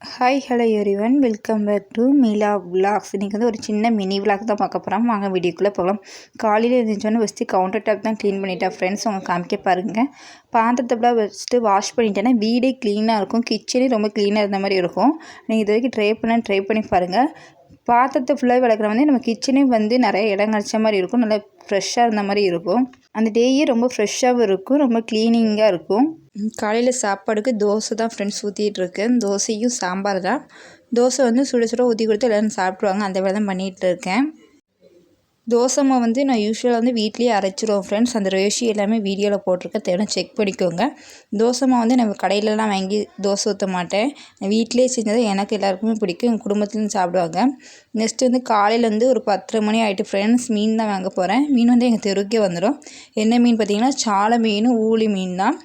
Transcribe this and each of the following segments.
Hi hello everyone, welcome back to Meela vlogs. இன்றைக்கி வந்து ஒரு சின்ன மினி விலாக் தான் பார்க்க போகிறோம். வாங்க வீடியோக்குள்ளே போகலாம். காலையில் இருந்துச்சோன்னு ஃபஸ்ட்டு கவுண்டர் டாப் தான் க்ளீன் பண்ணிட்டேன் ஃப்ரெண்ட்ஸ். அவங்க காமிக்க பாருங்கள். பாத்திரத்தை ஃபஸ்ட்டு வாஷ் பண்ணிட்டேன்னா வீடே க்ளீனாக இருக்கும், கிச்சனே ரொம்ப க்ளீனாக இருந்த மாதிரி இருக்கும். நீங்கள் இது வரைக்கும் ட்ரை பண்ணி பாருங்கள். பாத்திரத்தை ஃபுல்லாக விளக்குற வந்து நம்ம கிச்சனே வந்து நிறைய இடம் கிடச்ச மாதிரி இருக்கும், நல்லா ஃப்ரெஷ்ஷாக இருந்த மாதிரி இருக்கும். அந்த டேயே ரொம்ப ஃப்ரெஷ்ஷாகவும் இருக்கும், ரொம்ப க்ளீனிங்காக இருக்கும். காலையில் சாப்பாடுக்கு தோசை தான் ஃப்ரெண்ட்ஸ் ஊற்றிட்டுருக்கேன். தோசையும் சாம்பார் தான். தோசை வந்து சுட சுட ஊற்றி கொடுத்து எல்லோரும் சாப்பிடுவாங்க, அந்த வேலை தான் பண்ணிகிட்டு இருக்கேன். தோசை மாவு வந்து நான் யூஸ்வலாக வந்து வீட்லேயே அரைச்சிடுவோம் ஃப்ரெண்ட்ஸ். அந்த ரேஷியோ எல்லாமே வீடியோவில் போட்டிருக்கேன், தேவை செக் பண்ணிக்கோங்க. தோசை மாவு வந்து நம்ம கடையிலலாம் வாங்கி தோசை ஊற்ற மாட்டேன். வீட்டிலேயே செஞ்சது எனக்கு எல்லாருக்குமே பிடிக்கும், எங்கள் குடும்பத்துலேயும் சாப்பிடுவாங்க. நெக்ஸ்ட்டு வந்து காலையில் வந்து ஒரு 10:30 மணி ஆகிட்டு ஃப்ரெண்ட்ஸ். மீன் தான் வாங்க போகிறேன். மீன் வந்து எங்கள் தெருவுக்கே வந்துடும். என்ன மீன் பார்த்திங்கன்னா சாலை மீன், ஊளி மீன் தான்.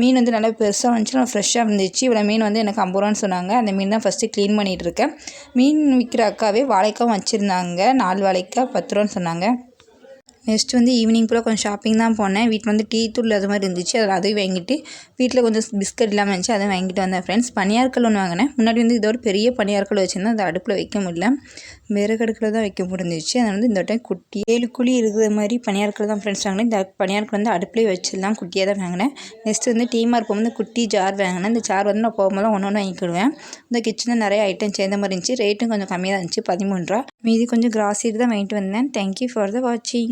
மீன் வந்து நல்லா பெருசாக வந்துச்சு, நல்லா ஃப்ரெஷ்ஷாக இருந்துச்சு. இவ்வளோ மீன் வந்து எனக்கு 50 ரூபான்னு சொன்னாங்க. அந்த மீன் தான் ஃபஸ்ட்டு க்ளீன் பண்ணிகிட்டு இருக்கேன். மீன் விற்கிற அக்காவே வாழைக்காவும் வச்சுருந்தாங்க. 4 வாழைக்காய் 10 ரூபான்னு சொன்னாங்க. நெக்ஸ்ட் வந்து ஈவினிங் போல் கொஞ்சம் ஷாப்பிங் தான் போனேன். வீட்டில் வந்து டீ தூள் அது மாதிரி இருந்துச்சு, அதில் அதையும் வாங்கிட்டு வீட்டில் கொஞ்சம் பிஸ்கட் இல்லாமல் இருந்துச்சு, அதையும் வாங்கிட்டு வந்தேன் ஃப்ரெண்ட்ஸ். பனியாற்கல் ஒன்று வாங்கினேன். முன்னாடி வந்து இதோட பெரிய பனியாற்கல் வச்சுருந்தேன், அதை அடுப்பில் வைக்க முடியல, விறகடுக்கில் தான் வைக்க முடிஞ்சிச்சு. அதை வந்து இந்த டைம் குட்டி 7 குழி இருக்கிற மாதிரி பனியாற்கல் தான் ஃப்ரெண்ட்ஸ் வாங்கினேன். இந்த பனியாற்கல் வந்து அடுப்பிலே வச்சிடலாம், குட்டியாக தான் வாங்கினேன். நெக்ஸ்ட் வந்து டீமார்க் போகும்போது குட்டி ஜார் வாங்கினேன். இந்த ஜார் வந்து நான் போகும்போது ஒன்று வாங்கிக்கிடுவேன். இந்த கிச்சனில் நிறைய ஐட்டம் சேர்ந்த மாதிரி இருந்துச்சு, ரேட்டும் கொஞ்சம் கம்மியாக தான் இருந்துச்சு, 13 ரூபா. மீதி கொஞ்சம் கிராசரி தான் வாங்கிட்டு வந்தேன். தேங்க்யூ ஃபார் த வாட்சிங்.